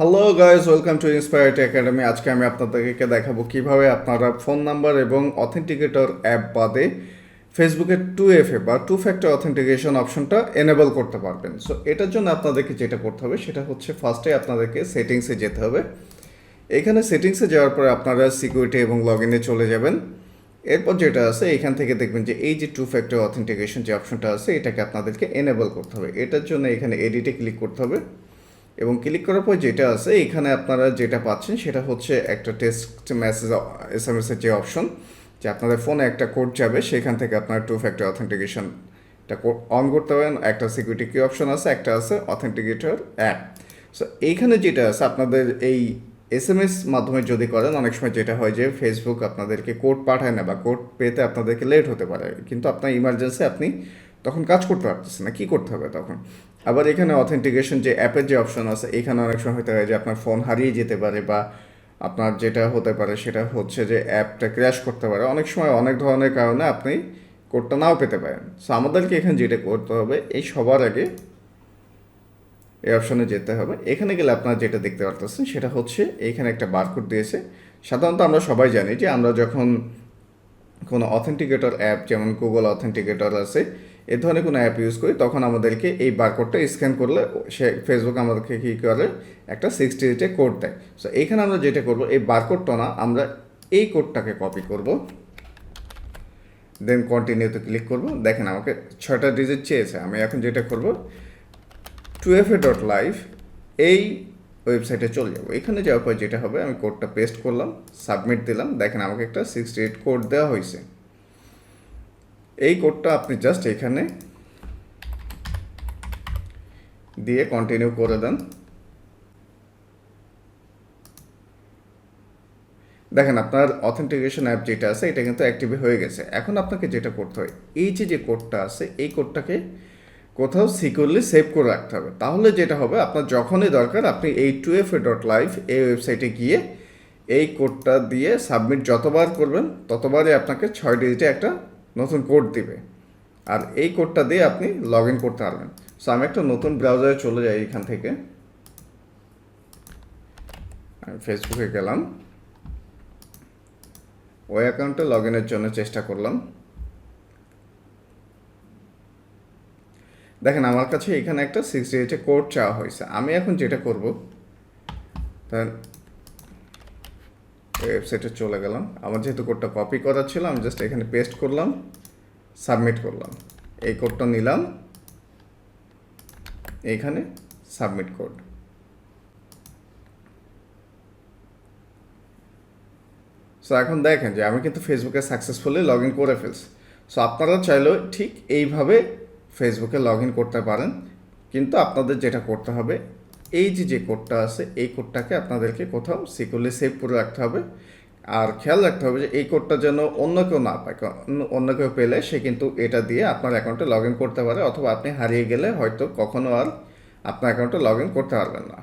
Hello guys, welcome to inspired academy. আজকে আমি আপনাদেরকে দেখাবো কিভাবে আপনারা ফোন নাম্বার এবং অথেন্টিকেটর অ্যাপ বাদে ফেসবুকের 2FA বা টু ফ্যাক্টর অথেন্টিকেশন অপশনটা এনেবল করতে পারবেন। সো এটার জন্য আপনাদেরকে যেটা করতে হবে সেটা হচ্ছে ফার্স্টে আপনাদেরকে সেটিংসে যেতে হবে। এখানে সেটিংসে যাওয়ার পরে আপনারা সিকিউরিটি এবং লগ ইনে চলে যাবেন। এরপর যেটা আছে এখান থেকে দেখবেন যে এই যে টু ফ্যাক্টর অথেন্টিকেশন যে অপশনটা আছে এটাকে আপনাদেরকে এনেবল করতে হবে। এটার জন্য এখানে এডিটে ক্লিক করতে হবে এবং ক্লিক করার পর যেটা আছে এখানে আপনারা যেটা পাচ্ছেন সেটা হচ্ছে একটা টেক্সট মেসেজ SMS এর যে অপশন, যে আপনাদের ফোনে একটা কোড যাবে, সেখান থেকে আপনারা টু ফ্যাক্টর অথেন্টিকেশনটা অন করতে পারেন। একটা সিকিউরিটি কি অপশন আছে, একটা আছে অথেন্টিকেটর অ্যাপ। সো এইখানে যেটা আছে আপনাদের এই SMS মাধ্যমে যদি করেন, অনেক সময় যেটা হয় যে ফেসবুক আপনাদেরকে কোড পাঠায় না বা কোড পেতে আপনাদেরকে লেট হতে পারে, কিন্তু আপনার ইমার্জেন্সি আপনি তখন কাজ করতে পারতেছেন না, কী করতে হবে তখন? আবার এখানে অথেন্টিকেশন যে অ্যাপের যে অপশন আছে এখানে অনেক সময় হতে পারে যে আপনার ফোন হারিয়ে যেতে পারে, বা আপনার যেটা হতে পারে সেটা হচ্ছে যে অ্যাপটা ক্র্যাশ করতে পারে। অনেক সময় অনেক ধরনের কারণে আপনি কোডটা নাও পেতে পারেন। সো আমাদেরকে এখানে যেটা করতে হবে, এই সবার আগে এই অপশনে যেতে হবে। এখানে গেলে আপনারা যেটা দেখতে পারতেছেন সেটা হচ্ছে এইখানে একটা বারকোড দিয়েছে। সাধারণত আমরা সবাই জানি যে আমরা যখন কোনো অথেন্টিকেটর অ্যাপ, যেমন গুগল অথেন্টিকেটর আছে, এ ধরনের কোনো অ্যাপ ইউজ করি, তখন আমাদেরকে এই বারকোডটা স্ক্যান করলে সে ফেসবুক আমাদেরকে কী করে, একটা 6 ডিজিটের কোড দেয়। সো এইখানে আমরা যেটা করব, এই বারকোডটা না, আমরা এই কোডটাকে কপি করব, দেন কন্টিনিউতে ক্লিক করব। দেখেন আমাকে 6টা ডিজিট চেয়েছে। আমি এখন যেটা করব, 2FA.Live এই ওয়েবসাইটে চলে যাব। এখানে যাওয়ার পর যেটা হবে, আমি কোডটা পেস্ট করলাম, সাবমিট দিলাম। দেখেন আমাকে একটা 68 কোড দেওয়া হয়েছে। এই কোডটা আপনি জাস্ট এখানে দিয়ে কন্টিনিউ করে দেন। দেখেন আপনার অথেন্টিকেশন অ্যাপ যেটা আছে এটা কিন্তু অ্যাক্টিভ হয়ে গেছে। এখন আপনাকে যেটা করতে হয়, এই যে কোডটা আছে এই কোডটাকে কোথাও সিকিউরলি সেভ করে রাখতে হবে। তাহলে যেটা হবে, আপনার যখনই দরকার আপনি এই 2FA.Live এই ওয়েবসাইটে গিয়ে এই কোডটা দিয়ে সাবমিট যতবার করবেন ততবারই আপনাকে 6 ডিজিটে একটা নতুন কোড দিবে, আর এই কোডটা দিয়ে আপনি লগ ইন করতে পারবেন। সো আমি একটা নতুন ব্রাউজারে চলে যাই। এখান থেকে আমি ফেসবুকে গেলাম, ওই অ্যাকাউন্টে লগ ইনের জন্য চেষ্টা করলাম। দেখেন আমার কাছে এখানে একটা 6 ডিজিটের কোড চাওয়া হয়েছে। আমি এখন যেটা করব, ওয়েবসাইটে চলে গেলাম। আমার যেহেতু কোডটা কপি করা ছিল, আমি জাস্ট এখানে পেস্ট করলাম, সাবমিট করলাম। এই কোডটা নিলাম, এইখানে সাবমিট কোড। সো এখন দেখেন যে আমি কিন্তু ফেসবুকে সাকসেসফুলি লগ ইন করে ফেলছি। সো আপনারা চাইলেও ঠিক এইভাবে ফেসবুকে লগ ইন করতে পারেন, কিন্তু আপনাদের যেটা করতে হবে, এই যে কোডটা আছে এই কোডটাকে আপনাদেরকে কোথাও সিকিউরলি সেভ করে রাখতে হবে। আর খেয়াল রাখতে হবে যে এই কোডটা যেন অন্য কেউ না পায়, অন্য কেউ পেলে সে কিন্তু এটা দিয়ে আপনার অ্যাকাউন্টে লগ ইন করতে পারে, অথবা আপনি হারিয়ে গেলে হয়তো কখনো আর আপনার অ্যাকাউন্টে লগ ইন করতে পারবেন না।